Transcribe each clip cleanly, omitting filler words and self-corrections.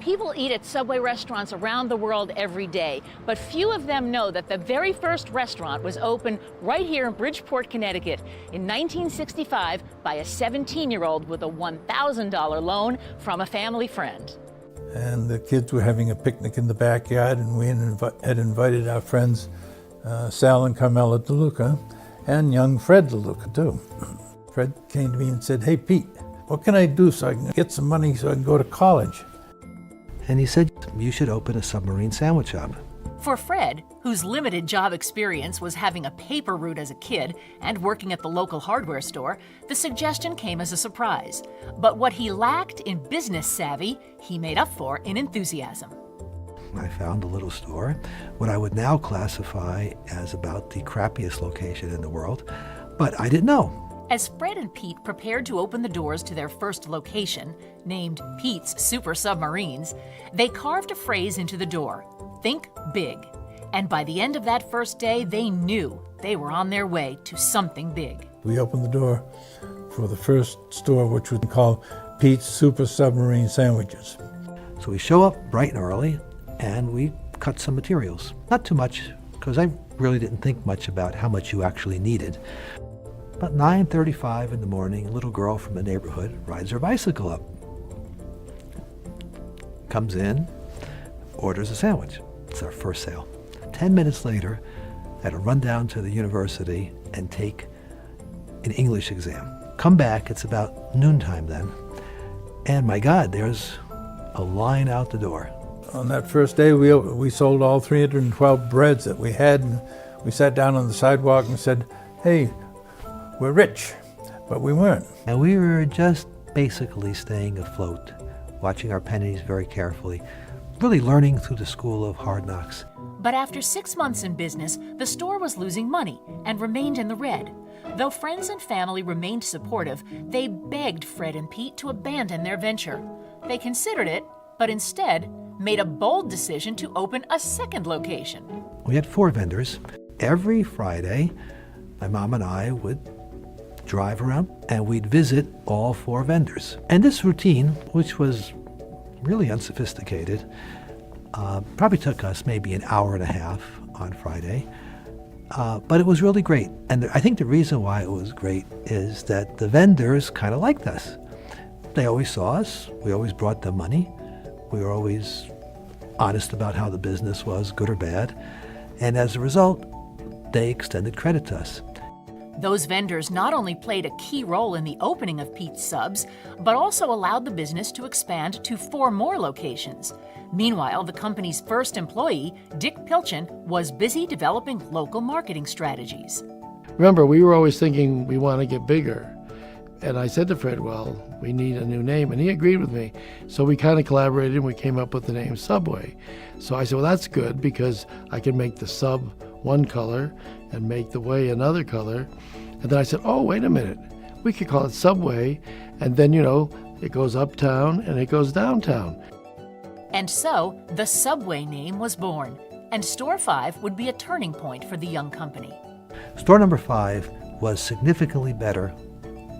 People eat at Subway restaurants around the world every day, but few of them know that the very first restaurant was opened right here in Bridgeport, Connecticut in 1965 by a 17-year-old with a $1,000 loan from a family friend. And the kids were having a picnic in the backyard, and we had invited our friends Sal and Carmela DeLuca and young Fred DeLuca too. Fred came to me and said, "Hey Pete, what can I do so I can get some money so I can go to college?" And he said, "You should open a submarine sandwich shop." For Fred, whose limited job experience was having a paper route as a kid and working at the local hardware store, the suggestion came as a surprise. But what he lacked in business savvy, he made up for in enthusiasm. I found a little store, what I would now classify as about the crappiest location in the world, but I didn't know. As Fred and Pete prepared to open the doors to their first location, named Pete's Super Submarines, they carved a phrase into the door, "Think big." And by the end of that first day, they knew they were on their way to something big. We opened the door for the first store, which was called Pete's Super Submarine Sandwiches. So we show up bright and early, and we cut some materials. Not too much, because I really didn't think much about how much you actually needed. About 9:35 in the morning, a little girl from the neighborhood rides her bicycle up. Comes in, orders a sandwich. It's our first sale. 10 minutes later, I had to run down to the university and take an English exam. Come back, it's about noontime then, and my God, there's a line out the door. On that first day, we sold all 312 breads that we had, and we sat down on the sidewalk and said, "Hey, we're rich," but we weren't. And we were just basically staying afloat, watching our pennies very carefully, really learning through the school of hard knocks. But after 6 months in business, the store was losing money and remained in the red. Though friends and family remained supportive, they begged Fred and Pete to abandon their venture. They considered it, but instead made a bold decision to open a second location. We had 4 vendors. Every Friday, my mom and I would drive around and we'd visit all 4 vendors. And this routine, which was really unsophisticated, probably took us maybe an hour and a half on Friday, but it was really great. And I think the reason why it was great is that the vendors kind of liked us. They always saw us, we always brought them money, we were always honest about how the business was, good or bad, and as a result, they extended credit to us. Those vendors not only played a key role in the opening of Pete's Subs, but also allowed the business to expand to 4 more locations. Meanwhile, the company's first employee, Dick Pilchin, was busy developing local marketing strategies. Remember, we were always thinking we want to get bigger. And I said to Fred, well, we need a new name. And he agreed with me. So we kind of collaborated and we came up with the name Subway. So I said, well, that's good because I can make the sub one color and make the way another color. And then I said, oh, wait a minute. We could call it Subway. And then, it goes uptown and it goes downtown. And so the Subway name was born. And Store 5 would be a turning point for the young company. Store number 5 was significantly better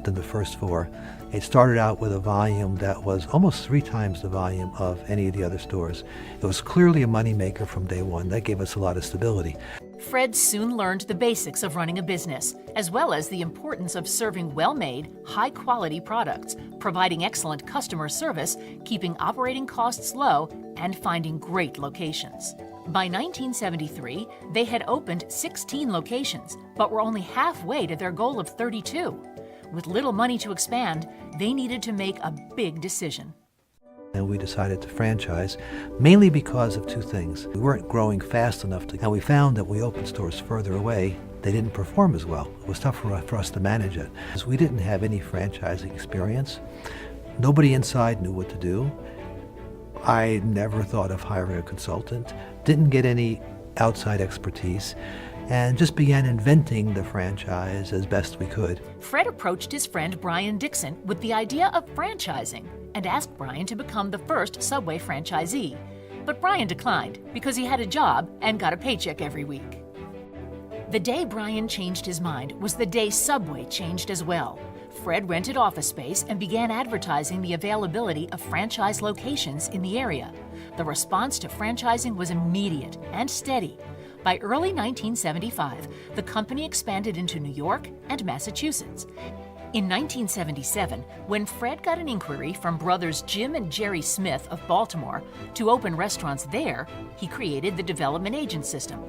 than the first 4. It started out with a volume that was almost 3 times the volume of any of the other stores. It was clearly a moneymaker from day one. That gave us a lot of stability. Fred soon learned the basics of running a business, as well as the importance of serving well-made, high-quality products, providing excellent customer service, keeping operating costs low, and finding great locations. By 1973, they had opened 16 locations, but were only halfway to their goal of 32. With little money to expand, they needed to make a big decision. And we decided to franchise, mainly because of 2 things. We weren't growing fast enough and we found that we opened stores further away, they didn't perform as well. It was tough for us to manage it. Because we didn't have any franchising experience. Nobody inside knew what to do. I never thought of hiring a consultant, didn't get any outside expertise, and just began inventing the franchise as best we could. Fred approached his friend Brian Dixon with the idea of franchising and asked Brian to become the first Subway franchisee. But Brian declined because he had a job and got a paycheck every week. The day Brian changed his mind was the day Subway changed as well. Fred rented office space and began advertising the availability of franchise locations in the area. The response to franchising was immediate and steady. By early 1975, the company expanded into New York and Massachusetts. In 1977, when Fred got an inquiry from brothers Jim and Jerry Smith of Baltimore to open restaurants there, he created the development agent system.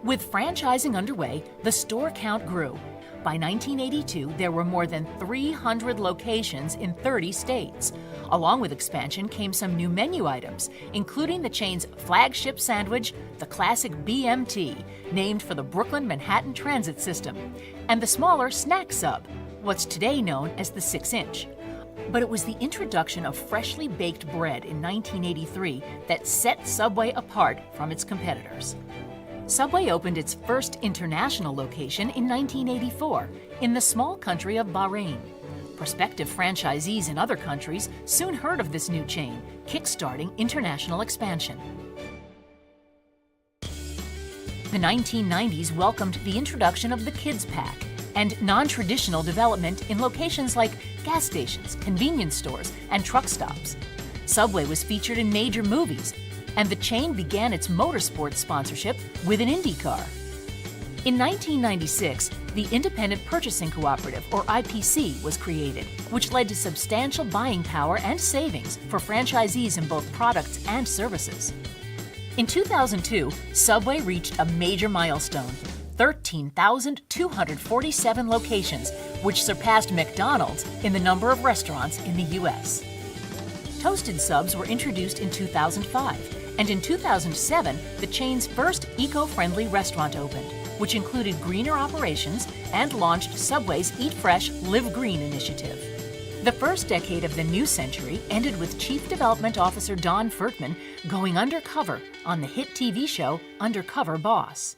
With franchising underway, the store count grew. By 1982, there were more than 300 locations in 30 states. Along with expansion came some new menu items, including the chain's flagship sandwich, the classic BMT, named for the Brooklyn Manhattan Transit System, and the smaller snack sub, what's today known as the 6-inch. But it was the introduction of freshly baked bread in 1983 that set Subway apart from its competitors. Subway opened its first international location in 1984 in the small country of Bahrain. Prospective franchisees in other countries soon heard of this new chain, kickstarting international expansion. The 1990s welcomed the introduction of the Kids Pack and non-traditional development in locations like gas stations, convenience stores, and truck stops. Subway was featured in major movies, and the chain began its motorsports sponsorship with an IndyCar. In 1996, the Independent Purchasing Cooperative, or IPC, was created, which led to substantial buying power and savings for franchisees in both products and services. In 2002, Subway reached a major milestone: 13,247 locations, which surpassed McDonald's in the number of restaurants in the U.S. Toasted subs were introduced in 2005, and in 2007, the chain's first eco-friendly restaurant opened, which included greener operations and launched Subway's Eat Fresh, Live Green initiative. The first decade of the new century ended with Chief Development Officer Don Furtman going undercover on the hit TV show Undercover Boss.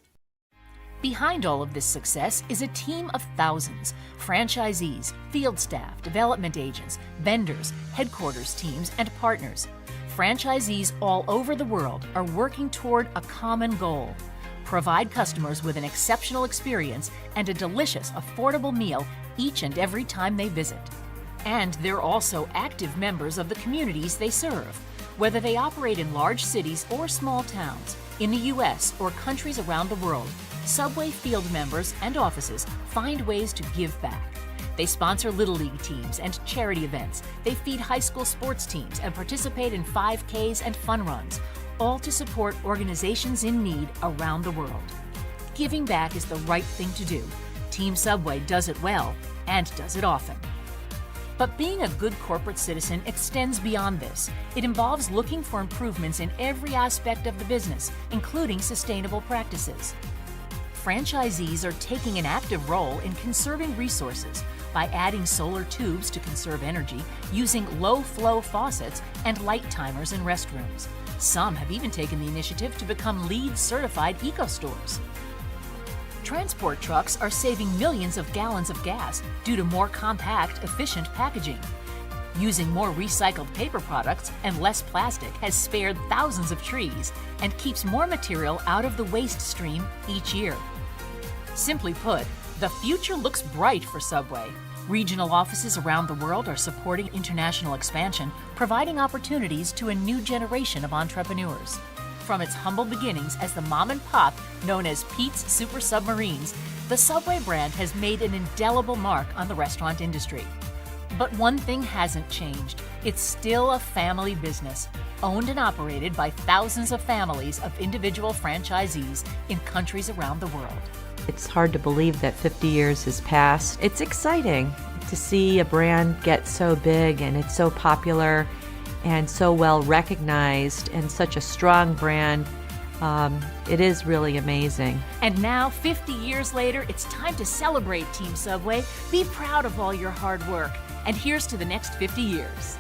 Behind all of this success is a team of thousands: franchisees, field staff, development agents, vendors, headquarters teams, and partners. Franchisees all over the world are working toward a common goal: provide customers with an exceptional experience and a delicious, affordable meal each and every time they visit. And they're also active members of the communities they serve, whether they operate in large cities or small towns, in the U.S. or countries around the world. Subway field members and offices find ways to give back. They sponsor Little League teams and charity events. They feed high school sports teams and participate in 5Ks and fun runs, all to support organizations in need around the world. Giving back is the right thing to do. Team Subway does it well and does it often. But being a good corporate citizen extends beyond this. It involves looking for improvements in every aspect of the business, including sustainable practices. Franchisees are taking an active role in conserving resources by adding solar tubes to conserve energy, using low-flow faucets, and light timers in restrooms. Some have even taken the initiative to become LEED certified eco-stores. Transport trucks are saving millions of gallons of gas due to more compact, efficient packaging. Using more recycled paper products and less plastic has spared thousands of trees and keeps more material out of the waste stream each year. Simply put, the future looks bright for Subway. Regional offices around the world are supporting international expansion, providing opportunities to a new generation of entrepreneurs. From its humble beginnings as the mom and pop known as Pete's Super Submarines, the Subway brand has made an indelible mark on the restaurant industry. But one thing hasn't changed. It's still a family business, owned and operated by thousands of families of individual franchisees in countries around the world. It's hard to believe that 50 years has passed. It's exciting to see a brand get so big and it's so popular and so well recognized and such a strong brand. It is really amazing. And now, 50 years later, it's time to celebrate Team Subway. Be proud of all your hard work. And here's to the next 50 years.